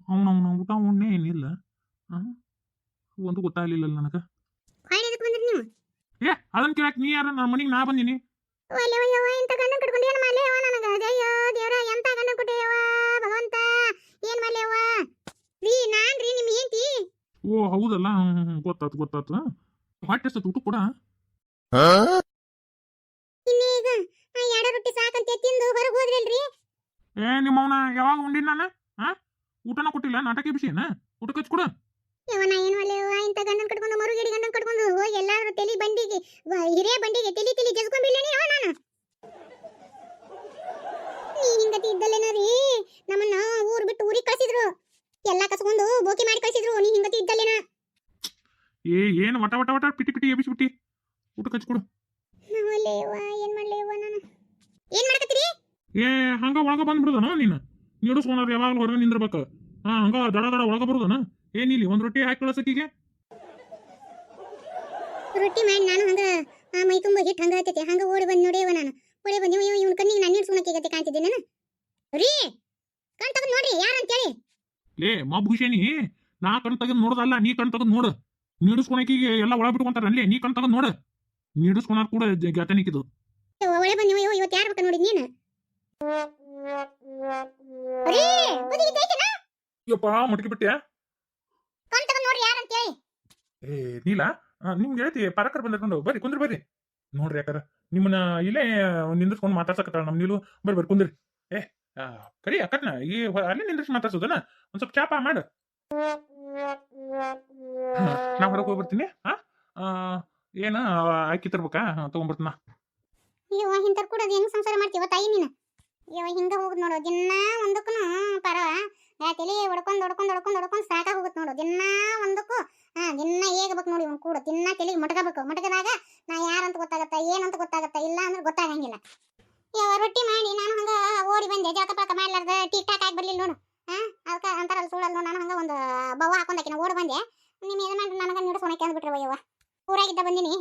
ಅವನವನ ಊಟ ಉಣ್ಣೆ ಏನಿಲ್ಲ. ಆ? ಒಂದು ಗೊತ್ತಾಗ್ಲಿಲ್ಲ ನನಗೆ. ಹೊಳ್ಳಿ ಎದಕ್ಕೆ ಬಂದ್ರಿ ನೀವು? ಏ ಅದನ್ನ ಕೇಳಕ್ ನೀ ಯಾರ? ನನ್ನ ಮನೆಗೆ ನಾ ಬಂದೀನಿ. ಒಲ್ಲೆ ಯವ್ವ ಇಂಥ ಗಂಡನ ಕಟ್ಕೊಂಡು ಏನು ಮಾಡ್ಲಿ ಯವ್ವ ನನಗೆ? ಅಯ್ಯೋ ದೇವ್ರ ಎಂಥ ಗಂಡನ ಕೊಟ್ಟೆ ಯವ್ವ ಭಗವಂತ, ಏನು ಮಾಡ್ಲಿ ಯವ್ವ? ನಾನ್ರಿ ನಿಮ್ಮ ಹೆಂಡತಿ. ಓ ಹೌದಲ್ಲ, ಗೊತ್ತಾತು. ಹೊಟ್ಟೆ ಎಷ್ಟು ಊಟ ಕೂಡ. ಇನ್ನೀಗ ಎರಡು ರೊಟ್ಟಿ ಸಾಕಂತ ತಿಂದು ಹೊರಗೆ ಹೋದ್ರಲ್ರಿ? ಏ ನಿಮ್ಮವನ ಯಾವಾಗ ಉಂಡಿನ ನಾನು? ಆ ಊಟನ ಕೊಟ್ಟಿಲ್ಲ, ನಾಟಕ ಬಿಸಿನ ಊಟಕ್ಕೆ ಹಚ್ಕೊಡ. ಯವ್ವ ನಾ ಏನು ಮಾಡ್ಲಿ ಯವ್ವ? ಇಂಥ ಗಂಡನ ಕಟ್ಕೊಂಡು ಮರುಗಿಡಿ ಗಂಡನ ಕಟ್ಕೊಂಡು ಹೋಗಿ ಎಲ್ಲಾರು ತಲಿ ಬಂಡಿಗೆ ಹಿರಿಯ ಬಂಡಿಗೆ ತಲಿ ಜಜ್ಕೊಂಡ್ಬಿಡ್ಲೇನೆ ಯವ್ವ ನಾನು. ನೀ ಹಿಂಗತಿ ಇದ್ದಲ್ಲೇನ ರೀ ನಮ್ಮನ್ನ ಊರು ಬಿಟ್ಟು ಊರಿಗೆ ಕಳ್ಸಿದ್ರು, ಎಲ್ಲ ಕಸ್ಕೊಂಡು ಬೋಕಿ ಮಾಡಿ ಕಳ್ಸಿದ್ರು. ನೀ ಹಿಂಗತಿ ಇದ್ದಲ್ಲೇನ? ಏನು ವಟ ಪಿಟಿ ಎಬಿಸ್ಬಿಟ್ಟಿ. ಊಟಕ್ಕೆ ಹಚ್ಕೊಡು. ಒಲ್ಲೆ ಯವ್ವ ಏನು ಮಾಡ್ಲಿ ಯವ್ವ ನಾನು? ಏನು ಮಾಡಕತ್ತೀರಿ? ಏ ಹಂಗ ಒಳಗ ಬಂದ್ಬಿಡುದನ ನೀನು? ನೀಡಿಸ್ಕೊಂಡ್ರೆ ಯಾವಾಗಲೂ ಹೊರಗೆ ನಿಂದಿರ್ಬೇಕು. ಹಂಗ ದಡ ಒಳಗ ಬರುದನ? ಏನಿಲ್ಲ ಒಂದು ರೊಟ್ಟಿ ಹಾಕಿ ಕಳ್ಸಕ್ಕಿಗೆ. ರೊಟ್ಟಿ ಮಾಡಿ ನಾನು ಹಂಗ ಮೈ ತುಂಬ ಹಿಟ್ಟು ಹಂಗ ಹತ್ತೈತಿ, ಹಂಗ ಓಡಿ ಬಂದು ನೋಡಿಯವ ನಾನು. ಓಡಿ ಬಂದು ಇವನ್ ಕಣ್ಣಿಗೆ ನಾನು ನೀಡ್ಸ್ಕೊಳಕ್ಕೆ ಗತಿ ಕಾಣ್ತಿದ್ದೆ ನಾನು. ರೀ ಕಣ್ ತಗೊಂಡ್ ನೋಡ್ರಿ ಯಾರಂತೇಳಿ. ಲೇ ಮಬ್ಬುಷೇನಿ, ನಾ ಕಣ್ ತೆಗೆದು ನೋಡೋದಲ್ಲ, ನೀ ಕಣ್ ತೆಗೆದು ನೋಡು. ನೀಡಿಸ್ಕೊಳಕಿಗೆ ಎಲ್ಲ ಒಳ ಬಿಟ್ಕೊಂತಾರ ಅಲ್ಲೇ, ನೀ ಕಣ್ ತೆಗೆದು ನೋಡು. ನೀಡಿಸ್ಕೊಳಕ್ ಕೂಡ ಗಾತನಿಕ್ಕಿದು. ಒಳ್ಳೆ ಬಂದು ಇವತ್ತು ಯಾರು ಬೇಕಾ ನೋಡಿದ್ ನೀನು? ರೀ ಬದಿಗಿದ್ದೈತೆನಾ? ಯಪ್ಪ ಮಟ್ಕಿ ಬಿಟ್ಟೆ. ಕಣ್ ತಗೊಂಡ್ ನೋಡ್ರಿ ಯಾರಂತೇಳಿ. ಏ ನೀಲ, ನಿಮ್ಗೆ ಹೇಳ್ತಿ ಪರಕರ್ ಬಂದಿರ್ಕೊಂಡು ಬರ್ರಿ ಕುಂದ್ರಿ ಬರ್ರಿ. ನೋಡ್ರಿ ಯಾಕಾರ ನಿಮ್ಮನ್ನ ಇಲ್ಲೇ ನಿಂದಿಸ್ಕೊಂಡು ಮಾತಾಡ್ಸಕತ್ತಾಳ ನಮ್ ನೀಲು. ಬರ್ರಿ ಕುಂದ್ರಿ. ಏ ಕರಿ ಅಕ್ಕಟ್ನ ಈ ಅಲ್ಲೇ ನಿಂದ್ರಿಸಿ ಮಾತಾಡ್ಸೋದನ? ಒಂದ್ ಸ್ವಲ್ಪ ಚಾಪ ಮಾಡು. ನಾ ಹೊರಗೆ ಹೋಗ್ಬರ್ತೀನಿ. ಏನ ಆಕಿ ತರ್ಬೇಕಾ? ತಗೊಂಡ್ಬರ್ತೀನ. ಇವ ಹಿಂತರ್ ಕೂಡ ಹೆಂಗ್ ಸಂಸಾರ ಮಾಡ್ತೀವ ತಾಯಿ ನೀನು? ಇವ ಹಿಂಗ ಹೋಗುದ್ ನೋಡು ದಿನ ಒಂದಕ್ಕೂ ಪರ ತಲೆ ಹೊಡ್ಕೊಂಡ್ ಸಾಕಾಗ ಹೋಗುತ್ತೆ ನೋಡು. ದಿನ ಒಂದಕ್ಕೂ ದಿನ ಹೇಗಬೇಕು ನೋಡಿ ಇವ್ನು ಕೂಡ. ದಿನ ತಲೆಗೆ ಮಟಕದಾಗ ನಾ ಯಾರಂತ ಗೊತ್ತಾಗತ್ತ, ಏನಂತ ಗೊತ್ತಾಗತ್ತ, ಇಲ್ಲ ಅಂದ್ರೆ ಗೊತ್ತಾಗಂಗಿಲ್ಲ. ಯಾವ ರೊಟ್ಟಿ ಮಾಡಿ ನಾನು ಹಂಗ ಓಡಿ ಬಂದೆ, ಜಳಕ ಪಾಕ ಮಾಡ್ಲಾರ್ದ ಟಿಕ್ ಟಾಕ್ ಆಗಿ ಬರ್ಲಿಲ್ಲ ನೋಡು. ಅದಕ್ಕೆ ಅಂತಾರಲ್ಲ ಸುಳ್ಳಲ್ಲ ನೋಡು. ನಾನು ಹಂಗ ಒಂದು ಬವ್ವ ಹಾಕೊಂಡಾಕಿನ ಓಡಿ ಬಂದೆ. ನಿಮ್ಮ ಏನ್ ಮಾಡ್ರಿ ನನಗ ನೀಡ್ಸೋಣಕ್ಕೆ ಅಂದ್ಬಿಟ್ರೆ ಯವ್ವ. ಊರಾಗಿದ್ದ ಬಂದಿನಿ,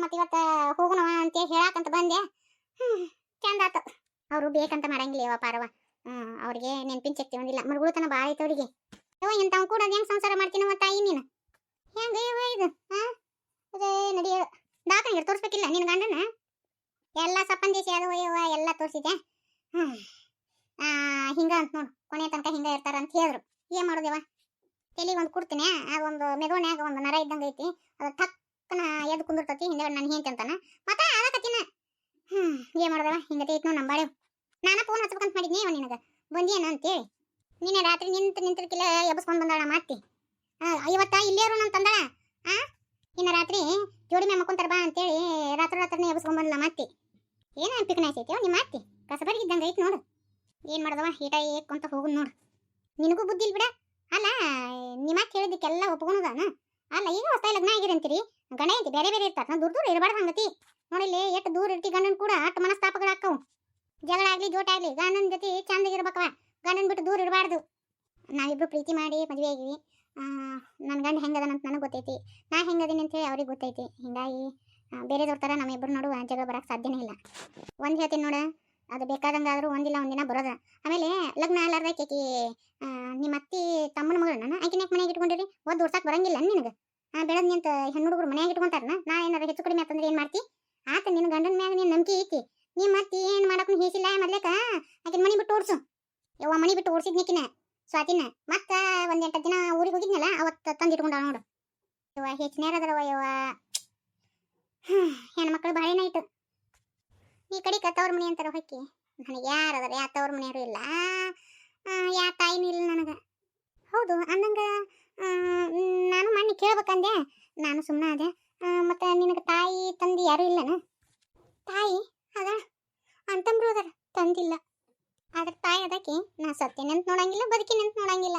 ಮತ್ತೆ ಇವತ್ತು ಹೋಗೋಣ ಅಂತ ಹೇಳಾಕಂತ ಬಂದೆ. ಚಂದ ಆತ. ಅವರು ಬೇಕಂತ ಮಾಡಂಗಿಲ್ಲ ಯವ್ವ ಪಾರವ. ಅವ್ರಿಗೆ ನೆನ್ಪಿನ ಶಕ್ತಿ ಒಂದಿಲ್ಲ, ಮರುಗುಳತನ ಭಾಳ ಐತೆ ಅವ್ರಿಗೆ. ಯವ್ವ ಇಂಥವ್ ಕೂಡ ಹೆಂಗ್ ಸಂಸಾರ ಮಾಡ್ತೀನವ ತಾಯಿ ನೀನು? ಹೆಂಗ ಯವ್ವ ಇದು? ಅದೇ ನಡಿಯ ದಾಖಲೆ ತೋರಿಸ್ಬೇಕಿಲ್ಲ ನಿನ್ನ ಗಂಡನ? ಎಲ್ಲ ಸಪ್ಪಂದೇಶಿ ಅದು ಯವ್ವ, ಎಲ್ಲ ತೋರಿಸಿದೆ. ಹಿಂಗ ಅಂತ ನೋಡು, ಕೊನೆ ತನಕ ಹಿಂಗ ಇರ್ತಾರ ಅಂತ ಹೇಳಿದ್ರು. ಏನ್ ಮಾಡೋದೇವ? ತಲೆಗೆ ಒಂದು ಕೊಡ್ತೀನಿ, ಅದೊಂದು ಮೆದುವನ್ಯಾಗ ಒಂದು ನರ ಇದ್ದಂಗೆ ಐತಿ, ಅದು ಟಕ್ಕನ ಎದ್ದು ಕುಂದಿರ್ತತಿ. ಹಿಂದೆ ನಾನು ಹೆಂತ ಅಂತಾನ ಮತ್ತ ಅದಕತ್ತಿನ. ಏನ್ ಮಾಡೋದವ? ಹಿಂಗತೆ ಐತಿ ನೋಡಿ ನಂಬಾಳೆ. ನಾನು ಫೋನ್ ಹಚ್ಬೇಕಂತ ಮಾಡಿದ್ನಿ ಅವ ನಿನಗೆ, ಬಂದಿಯೇನ ಅಂತೇಳಿ. ನಿನ್ನೆ ರಾತ್ರಿ ನಿಂತಿರ್ಕಿಲ್ಲ ಎಬ್ಸ್ಕೊಂಡ್ ಬಂದಾಳ ಮಾತಿ. ಇವತ್ತ ಇಲ್ಲೇರು ನಮ್ಮ ತಂದಾಳ. ಇನ್ನು ರಾತ್ರಿ ಜೋಡಿ ಮ್ಯಾಗ ಮಕ್ಕೊಂತಾರ ಬಾ ಅಂತೇಳಿ ರಾತ್ರಿನೇ ಎಬ್ಸ್ಕೊಂಡ್ ಬಂದ್ಲ ಮಾತಿ. ಏನ ಪಿಕ್ನಾಯ್ಸ್ ಐತಿ ನಿಮ್ಮ ಮಾತಿ? ಕಸಬರ್ಗಿದ್ದಂಗೆ ಐತಿ ನೋಡು. ಏನ್ ಮಾಡೋದವ? ಈಟ ಏಕೊಂತ ಹೋಗುದ್ ನೋಡು. ನಿನಗೂ ಬುದ್ಧಿ ಇಲ್ ಬಿಡ. ಅಲ್ಲ ನಿಮ್ಮ ಮಾತು ಹೇಳಿದ್ದಕ್ಕೆಲ್ಲ ಒಪ್ಕೊಳೋದಾನ? ಅಲ್ಲ ಈಗ ಹೊಸ ಲಗ್ನ ಆಗಿರಂತೀರಿ, ಗಂಡ ಐತಿ ಬೇರೆ ಇರ್ತಾರ. ನಾ ದೂರ ಇರಬಾರ್ದು ಹಂಗತಿ. ನೋಡಿಲ್ಲಿ ಎಷ್ಟು ದೂರ ಇರ್ತಿ ಗಂಡನ್ ಕೂಡ ಅಷ್ಟು ಮನಸ್ತಾಪಗಳು ಹಾಕವು. ಜಗಳ ಆಗ್ಲಿ ಜೋಟ ಆಗ್ಲಿ ಗಂಡನ ಜೊತೆ ಚಂದಾಗಿರ್ಬೇಕವ. ಗಂಡನ್ ಬಿಟ್ಟು ದೂರ ಇರಬಾರ್ದು. ನಾವಿಬ್ರು ಪ್ರೀತಿ ಮಾಡಿ ಮದುವೆ ಆಗಿವಿ. ನನ್ನ ಗಂಡ ಹೆಂಗದನಂತ ನನಗೆ ಗೊತ್ತೈತಿ, ನಾ ಹೆಂಗದೀನಿ ಅಂತೇಳಿ ಅವ್ರಿಗೆ ಗೊತ್ತೈತಿ. ಹಿಂಗಾಗಿ ಬೇರೆದವ್ರ ಥರ ನಮ್ಮಿಬ್ಬರು ನೋಡು ಜಗಳ ಬರಕ್ಕೆ ಸಾಧ್ಯನೇ ಇಲ್ಲ. ಒಂದು ಹೇಳ್ತೀನಿ ನೋಡ, ಅದು ಬೇಕಾದಂಗಾದ್ರೂ ಒಂದಿಲ್ಲ ಒಂದಿನ ಬರೋದ. ಆಮೇಲೆ ಲಗ್ನ ಆಲಾರ್ದಕ್ಕೆ ನಿಮ್ಮ ಅತ್ತಿ ತಮ್ಮನ ಮಗಳನ್ನ ಆಕಿನ ಮನೆಯಾಗ ಇಟ್ಕೊಂಡಿರಿ. ಒದ್ದು ಓಡ್ಸಕ್ಕೆ ಬರಂಗಿಲ್ಲ ನಿನಗೆ? ಬೆಳೆದ್ ನಿಂತ ಹೆಣ್ಣು ಹುಡುಗರು ಮನೆಯಾಗ ಇಟ್ಕೊಂತಾರನ? ನಾ ಏನಾರ ಹೆಚ್ಚು ಕಡಿಮೆ ಆತಂದ್ರೆ ಏನು ಮಾಡ್ತಿ? ಆತ ನಿನ್ನ ಗಂಡನ ಮ್ಯಾಗ ನೀನು ನಂಬಿಕೆ ಐತಿ. ನಿಮ್ಮ ಅತ್ತಿ ಏನು ಮಾಡಕ್ಕೂ ಹೇಸಿಲ್ಲ. ಮೊದ್ಲೇಕ ಆಕಿನ ಮನೆ ಬಿಟ್ಟು ಓಡಿಸು. ಯವ್ವ ಮನೆ ಬಿಟ್ಟು ಓಡಿಸಿದ್ನಿಕಿನ ಸ್ವಾತಿನ. ಮತ್ತೆ ಒಂದು 8 ದಿನ ಊರಿಗೆ ಹೋಗಿದ್ನಲ್ಲ, ಅವತ್ತು ತಂದು ಇಟ್ಕೊಂಡ ನೋಡು. ಯವ್ವ ಹೆಚ್ಚಿನೇರದರವ ಯವ್ವ. ಹೆಣ್ಮಕ್ಳು ಭಾಳೇನ ಆಯ್ತು. ಈ ಕಡೆ ತವ್ರ ಮನೆ ಅಂತಾರ ಹೊಕ್ಕಿ. ನನಗೆ ಯಾರದಾರ? ಯಾ ತವ್ರ ಮನೆಯವರು ಇಲ್ಲ, ಯಾ ತಾಯಿನೂ ಇಲ್ಲ ನನಗೆ. ಹೌದು ಅಂದಂಗ ನಾನು ಮಣ್ಣಿ ಕೇಳ್ಬೇಕಂದೆ. ನಾನು ಸುಮ್ಮನೆ ಅದೇ. ಮತ್ತು ನಿನಗೆ ತಾಯಿ ತಂದೆ ಯಾರೂ ಇಲ್ಲನ? ತಾಯಿ ಅದ ಅಂತಂಬ್ರು ಅದಾರ, ತಂದಿಲ್ಲ. ಆದ್ರೆ ತಾಯಿ ಅದಕ್ಕೆ ನಾ ಸತ್ತೇನಂತ ನೋಡಂಗಿಲ್ಲ, ಬದುಕಿನಂತ ನೋಡಂಗಿಲ್ಲ,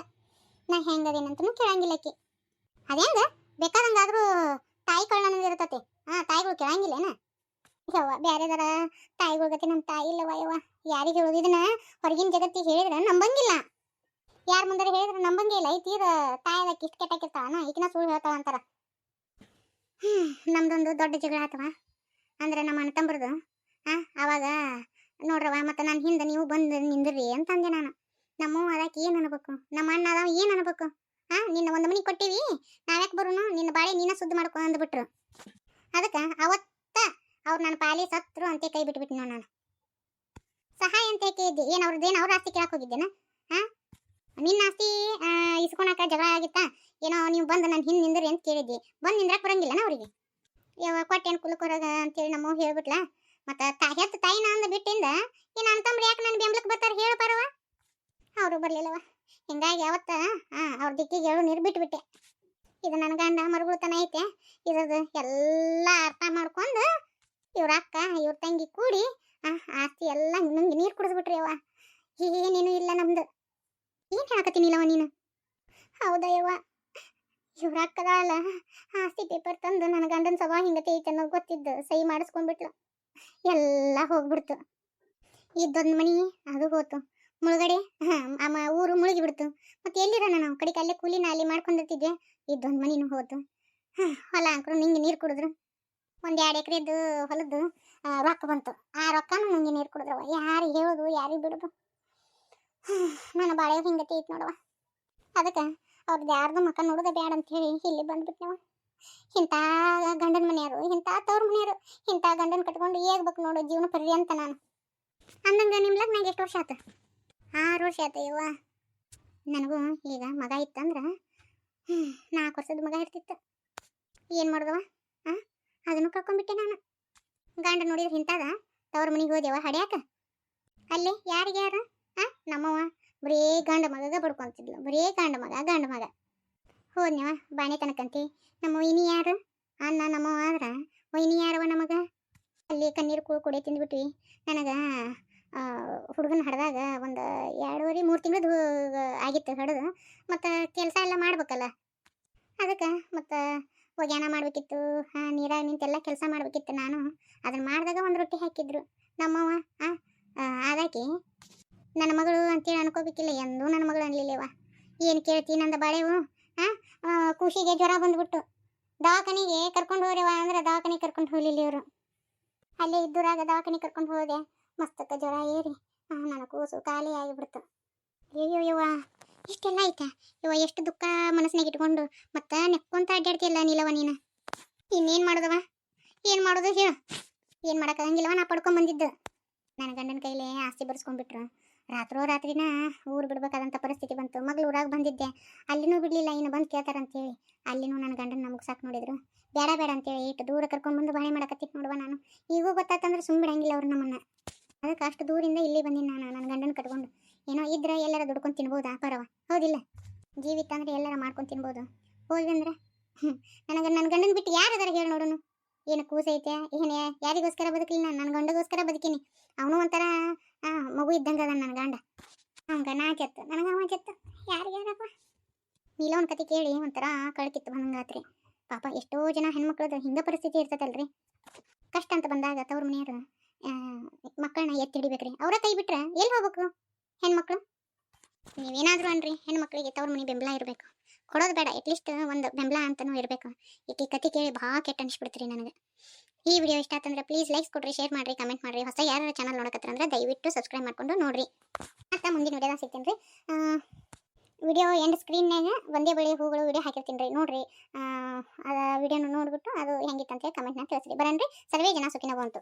ನಾ ಹೆಂಗದೇನಂತನೂ ಕೇಳಂಗಿಲ್ಲ ಆಕಿ. ಅದೇಂಗ ಬೇಕಾದಂಗಾದ್ರೂ ತಾಯಿ ಕಳ್ಳನ ಇರ್ತತಿ. ತಾಯಿಗಳು ಕೇಳಂಗಿಲ್ಲೇನ? ಯವ್ವ ಬ್ಯಾರೆದಾರ ತಾಯಿಗಳ ಗತಿ ನಮ್ಮ ತಾಯಿ ಇಲ್ಲವ ಯವ್ವ. ಯಾರಿಗೆ ಹೇಳೋದು ಇದನ್ನ? ಹೊರಗಿನ ಜಗತ್ತಿಗೆ ಹೇಳಿದ್ರೆ ನಂಬಂಗಿಲ್ಲ, ಯಾರ ಮುಂದಾರ ಹೇಳಿದ್ರೆ ನಂಬಂಗೇ ಇಲ್ಲ. ಈ ತೀರ ತಾಯಿ ಅದಕ್ಕೆ ಇಷ್ಟು ಕೆಟ್ಟಾಕಿರ್ತಾವನ, ಈಗಿನ ಸುಳ್ಳು ಹೇಳ್ತಾವ ಅಂತಾರ. ನಮ್ದೊಂದು ದೊಡ್ಡ ಜಗಳ ಆತವ ಅಂದ್ರೆ ನಮ್ಮ ಅಣ್ಣ ತಮ್ಮರದು. ಅವಾಗ ನೋಡ್ರವ, ಮತ್ತು ನಾನು ಹಿಂದೆ ನೀವು ಬಂದು ನಿಂದ್ರಿ ಅಂತಂದೆ ನಾನು. ನಮ್ಮವ್ವ ಅದಕ್ಕೆ ಏನು ಅನ್ಬೇಕು, ನಮ್ಮ ಅಣ್ಣ ಅದಾವ ಏನು ಅನ್ಬೇಕು? ನಿನ್ನ ಒಂದು ಮನೆ ಕೊಟ್ಟಿವಿ, ನಾವ್ಯಾಕೆ ಬರೋನು, ನಿನ್ನ ಬಾಳೆ ನೀನ ಸುದ್ದಿ ಮಾಡ್ಕೊ ಅಂದ್ಬಿಟ್ರು. ಅದಕ್ಕೆ ಅವತ್ತ ಅವ್ರು ನನ್ನ ಪಾಲಿ ಸತ್ರು ಅಂತ ಕೈ ಬಿಟ್ಬಿಟ್ಟು ನಾನು ಸಹಾಯ ಅಂತ ಕೇಳಿದ್ದೆ. ಏನು ಅವ್ರದ್ದೇನು ಅವ್ರ ಆಸ್ತಿ ಕೇಳಕ್ಕೆ ಹೋಗಿದ್ದೇನ? ನಿನ್ನ ಆಸ್ತಿ ಇಸ್ಕೊಳಕ ಜಗಳ ಆಗಿತ್ತಾ ಏನೋ, ನೀವು ಬಂದು ನನ್ನ ಹಿಂದೆ ನಿಂದ್ರಿ ಅಂತ ಕೇಳಿದ್ದಿ. ಬಂದು ನಿಂದ್ರಕ್ಕೆ ಬರಂಗಿಲ್ಲನ ಅವ್ರಿಗೆ? ಯಾವ ಕೊಟ್ಟೇನು ಕುಲಕೊರಗ ಅಂತೇಳಿ ನಮ್ಮವ್ವ ಹೇಳ್ಬಿಟ್ಲ. ಮತ್ತು ಹೆತ್ತ ತಾಯಿನ ಅಂದ ಬಿಟ್ಟಿಂದ ಏನು ಅಂತಂಬ್ರಿ ಯಾಕೆ ನನ್ನ ಬೆಂಬ್ಲಕ್ಕೆ ಬರ್ತಾರೆ ಹೇಳು ಬರವ? ಅವರು ಬರಲಿಲ್ಲವ. ಹಿಂಗಾಗಿ ಅವತ್ತ ಅವ್ರ ದಿಕ್ಕಿಗೆ ಹೇಳು ನೀರು ಬಿಟ್ಬಿಟ್ಟೆ. ಇದು ನನ್ನ ಗಂಡ ಮರುಗುಳ್ತನ ಐತೆ, ಇದ್ರದ್ದು ಎಲ್ಲ ಅರ್ಥ ಮಾಡ್ಕೊಂಡು ಇವ್ರ ಅಕ್ಕ ಇವ್ರ ತಂಗಿ ಕೂಡಿ ಆಸ್ತಿ ಎಲ್ಲ ನಂಗೆ ನೀರು ಕುಡಿದ್ಬಿಟ್ರಿ ಅವ್ವ. ಏನೇನು ಇಲ್ಲ ನಮ್ದು. ಏನು ಹೇಳಕತ್ತೀನಿಲ್ಲವ ನೀನು? ಹೌದಾ ಯವ್ವ, ಇವ್ರ ಅಕ್ಕದಲ್ಲ ಆಸ್ತಿ ಪೇಪರ್ ತಂದು ನನ್ನ ಗಂಡನ ಸಭಾ ಹಿಂಗತೆ ಐತೆ ಅನ್ನೋದು ಗೊತ್ತಿದ್ದು ಸಹಿ ಮಾಡಿಸ್ಕೊಂಡ್ಬಿಟ್ಲು. ಎಲ್ಲ ಹೋಗ್ಬಿಡ್ತು. ಇದ್ದೊಂದು ಮನಿ ಅದು ಹೋತು, ಮುಳುಗಡೆ ಊರು ಮುಳುಗಿಬಿಡ್ತು. ಮತ್ತೆ ಎಲ್ಲಿರೋಣ ನಾವು? ಕಡೆಗೆ ಅಲ್ಲೇ ಕೂಲಿ ನಾಲಿ ಮಾಡ್ಕೊಂಡಿರ್ತಿದ್ದೆ. ಇದ್ದೊಂದು ಮನಿನೂ ಹೋತು. ಹೊಲ ಅಂಕರು ನಿಂಗೆ ನೀರು ಕುಡಿದ್ರು. ಒಂದು 2 ಎಕರೆದು ಹೊಲದ್ದು ರೊಕ್ಕ ಬಂತು. ಆ ರೊಕ್ಕನೂ ನಂಗೆ ನೀರು ಕುಡಿದ್ರವ. ಯಾರಿಗೆ ಹೇಳೋದು, ಯಾರಿಗೆ ಬಿಡೋದು? ನನ್ನ ಬಾಳೆ ಹಿಂಗತಿ ಐತೆ ನೋಡವ. ಅದಕ್ಕೆ ಅವ್ರದ್ದು ಯಾರ್ದು ಮಕ್ಕ ನೋಡೋದೇ ಬೇಡ ಅಂತ ಹೇಳಿ ಇಲ್ಲಿ ಬಂದ್ಬಿಟ್ನವ. ಇಂಥ ಗಂಡನ ಮನೆಯವರು, ಇಂಥ ತವ್ರ ಮನೆಯವರು, ಇಂಥ ಗಂಡನ ಕಟ್ಕೊಂಡು ಹೇಗ್ಬೇಕು ನೋಡು ಜೀವನ ಪರ್ಯಂತ ನಾನು. ಅಂದಂಗೆ ನಿಮ್ಮ ನಂಗೆ ಎಷ್ಟು ವರ್ಷ ಆಯ್ತು? 6 ವರ್ಷ ಆಯ್ತು ಯವ್ವ. ನನಗೂ ಈಗ ಮಗ ಇತ್ತಂದ್ರೆ 4 ವರ್ಷದ ಮಗ ಇರ್ತಿತ್ತು. ಏನು ಮಾಡಿದವ? ಅದನ್ನು ಕಳ್ಕೊಂಡ್ಬಿಟ್ಟೆ ನಾನು. ಗಂಡ ನೋಡಿದ್ರೆ ಇಂಥದ ತವ್ರ ಮನೆಗೆ ಹೋದೆವ ಹಡ್ಯಾಕ. ಅಲ್ಲಿ ಯಾರಿಗೆ ಯಾರು? ನಮ್ಮವ್ವ ಬರೀ ಗಂಡ ಮಗಗ ಬಡ್ಕೊಂತಿದ್ಲು. ಬರೀ ಗಂಡ ಮಗ ಹೋದ್ನವ ಬಾಣೆ ತನಕಂತಿ. ನಮ್ಮ ವೈನಿ ಯಾರು? ಅಣ್ಣ ನಮ್ಮವ್ವ ಆದ್ರೆ ವೈನಿ ಯಾರವ ನಮಗ? ಅಲ್ಲಿ ಕಣ್ಣೀರು ಕುಡಿ ತಿಂದ್ಬಿಟ್ವಿ. ನನಗೆ ಹುಡುಗನ ಹಡ್ದಾಗ ಒಂದು 2.5-3 ತಿಂಗಳದ್ದು ಆಗಿತ್ತು ಹಡ್ದು. ಮತ್ತು ಕೆಲಸ ಎಲ್ಲ ಮಾಡ್ಬೇಕಲ್ಲ, ಅದಕ್ಕೆ ಮತ್ತು ಒಗ್ಯಾನ ಮಾಡಬೇಕಿತ್ತು, ನೀರಾಗ ನಿಂತೆಲ್ಲ ಕೆಲಸ ಮಾಡಬೇಕಿತ್ತು. ನಾನು ಅದನ್ನು ಮಾಡಿದಾಗ ಒಂದು ರೊಟ್ಟಿ ಹಾಕಿದ್ರು ನಮ್ಮವ್ವ. ಆದಾಕಿ ನನ್ನ ಮಗಳು ಅಂತೇಳಿ ಅನ್ಕೋಬೇಕಿಲ್ಲ, ಎಂದೂ ನನ್ನ ಮಗಳು ಅನ್ಲಿಲ್ಲವ. ಏನು ಕೇಳ್ತಿ ನಂದ ಬಾಳೆವು? ಖುಷಿಗೆ ಜ್ವರ ಬಂದ್ಬಿಟ್ಟು ದವಾಖಾನಿಗೆ ಕರ್ಕೊಂಡು ಹೋಗ್ರವ ಅಂದ್ರೆ ದವಾಖಾನಿಗೆ ಕರ್ಕೊಂಡು ಹೋಗ್ಲಿಲ್ಲ ಇವರು. ಅಲ್ಲೇ ಇದ್ದೂರಾಗ ದವಾಖಾನಿಗೆ ಕರ್ಕೊಂಡು ಹೋದೆ. ಮಸ್ತಕ್ಕ ಜ್ವರ ಏರಿ ನನ್ನ ಕೂಸು ಖಾಲಿ ಆಗಿಬಿಡ್ತು. ಅಯ್ಯೋ ಯವ್ವ, ಇಷ್ಟೆಲ್ಲ ಆಯ್ತಾ ಯವ್ವ? ಎಷ್ಟು ದುಃಖ ಮನಸ್ಸಿನಾಗ ಇಟ್ಕೊಂಡು ಮತ್ತೆ ನೆಕ್ಕೊಂತ ಅಡ್ಡಾಡ್ತಿಲ್ಲ ನೀಲವ ನೀನು. ಇನ್ನೇನು ಮಾಡೋದವ? ಏನು ಮಾಡೋದು ಹೇಳು? ಏನು ಮಾಡೋಕ್ಕಾಗಂಗಿಲ್ಲವ. ನಾ ಪಡ್ಕೊಂಬಂದಿದ್ದು ನನ್ನ ಗಂಡನ ಕೈಲೇ ಆಸ್ತಿ ಬರ್ಸ್ಕೊಂಡ್ಬಿಟ್ರು. ರಾತ್ರಿನ ಊರು ಬಿಡ್ಬೇಕಾದಂಥ ಪರಿಸ್ಥಿತಿ ಬಂತು. ಮಗಳು ಊರಾಗ ಬಂದಿದ್ದೆ, ಅಲ್ಲಿನೂ ಬಿಡಲಿಲ್ಲ. ಇನ್ನು ಬಂದು ಕೇಳ್ತಾರಂತೇಳಿ ಅಲ್ಲಿನೂ ನನ್ನ ಗಂಡನ ನಮಗೆ ಸಾಕು ನೋಡಿದ್ರು. ಬೇಡ ಅಂತೇಳಿ ಇಟ್ಟು ದೂರ ಕರ್ಕೊಂಡ್ಬಂದು ಬಾಳೆ ಮಾಡಕತ್ತಿತ್ತು ನೋಡುವ ನಾನು. ಈಗೂ ಗೊತ್ತಾತಂದ್ರೆ ಸುಮ್ಮ ಬಿಡಂಗಿಲ್ಲ ಅವ್ರು ನಮ್ಮನ್ನು. ಅದಕ್ಕೆ ಅಷ್ಟು ದೂರಿಂದ ಇಲ್ಲಿ ಬಂದಿನಿ ನಾನು ನನ್ನ ಗಂಡನ ಕಟ್ಕೊಂಡು. ಏನೋ ಇದ್ರೆ ಎಲ್ಲರ ದುಡ್ಕೊಂಡು ತಿನ್ಬೋದು ಪರವ, ಹೌದಿಲ್ಲ? ಜೀವಿತ ಅಂದರೆ ಎಲ್ಲರ ಮಾಡ್ಕೊಂಡು ತಿನ್ಬೋದು. ಹೋಗಿ ಅಂದ್ರೆ ನನಗೆ ನನ್ನ ಗಂಡನ ಬಿಟ್ಟು ಯಾರು ಅದಾರ ಹೇಳಿ ನೋಡೋನು? ಏನು ಕೂಸೈತೆ ಏನು? ಯಾರಿಗೋಸ್ಕರ ಬದುಕಲಿಲ್ಲ ನಾನು? ನನ್ನ ಗಂಡಗೋಸ್ಕರ ಬದುಕೀನಿ. ಅವನು ಒಂಥರ ಮಗು ಇದ್ದಂಗೆ ಅದ ನನ್ನ ಗಂಡ. ಹಂಗೆ ನಾ ಚೆತ್ತು, ನನಗೆ ಅವ ಚೆತ್ತು. ಯಾರಪ್ಪ ನೀಲವನ ಕತೆ ಕೇಳಿ ಒಂಥರ ಕಳ್ಕಿತ್ತು ಬಂದಂಗಾತ್ರಿ. ಪಾಪ ಎಷ್ಟೋ ಜನ ಹೆಣ್ಮಕ್ಳದ್ದು ಹಿಂಗೆ ಪರಿಸ್ಥಿತಿ ಇರ್ತದಲ್ರಿ. ಕಷ್ಟ ಅಂತ ಬಂದಾಗ ತವ್ರ ಮನೆಯವರು ಮಕ್ಕಳನ್ನ ಎತ್ತಿ ಹಿಡಿಬೇಕ್ರಿ. ಅವರ ಕೈ ಬಿಟ್ರೆ ಎಲ್ಲಿ ಹೋಗ್ಬೇಕು ಹೆಣ್ಮಕ್ಳು? ನೀವೇನಾದರೂ ಅನ್ರಿ, ಹೆಣ್ಮಕ್ಳಿಗೆ ತವ್ರ ಮನೆ ಬೆಂಬಲ ಇರಬೇಕು. ಕೊಡೋದು ಬೇಡ, ಅಟ್ಲೀಸ್ಟ್ ಒಂದು ಬೆಂಬಲ ಅಂತನೂ ಇರಬೇಕು. ಈಕೆ ಕತೆ ಕೇಳಿ ಭಾಳ ಕೆಟ್ಟ ಅನಿಸ್ಬಿಡ್ತೀರಿ ನನಗೆ. ಈ ವಿಡಿಯೋ ಇಷ್ಟ ಆತಂದ್ರೆ ಪ್ಲೀಸ್ ಲೈಕ್ಸ್ ಕೊಡ್ರಿ, ಶೇರ್ ಮಾಡಿರಿ, ಕಮೆಂಟ್ ಮಾಡಿರಿ. ಹೊಸ ಯಾರು ಚಾನಲ್ ನೋಡಕತ್ತಂದ್ರೆ ದಯವಿಟ್ಟು ಸಬ್ಸ್ಕ್ರೈಬ್ ಮಾಡ್ಕೊಂಡು ನೋಡ್ರಿ. ಮತ್ತು ಮುಂದಿನ ವಿಡಿಯೋದಾಗ ಸಿಗ್ತೀನಿ ರೀ. ವಿಡಿಯೋ ಎಂಡ್ ಸ್ಕ್ರೀನ್ನಾಗ ಒಂದೇ ಬಳಿ ಹೂಗಳು ವಿಡಿಯೋ ಹಾಕಿರ್ತೀನಿ ರೀ, ನೋಡ್ರಿ. ಆ ವಿಡಿಯೋನ ನೋಡ್ಬಿಟ್ಟು ಅದು ಹೆಂಗಿತ್ತಂತೇಳಿ ಕಮೆಂಟ್ನ ತಿಳಿಸ್ರಿ. ಬರನ್ರಿ. ಸರ್ವೇ ಜನ ಸುಖಿನೋ ಬಂತು.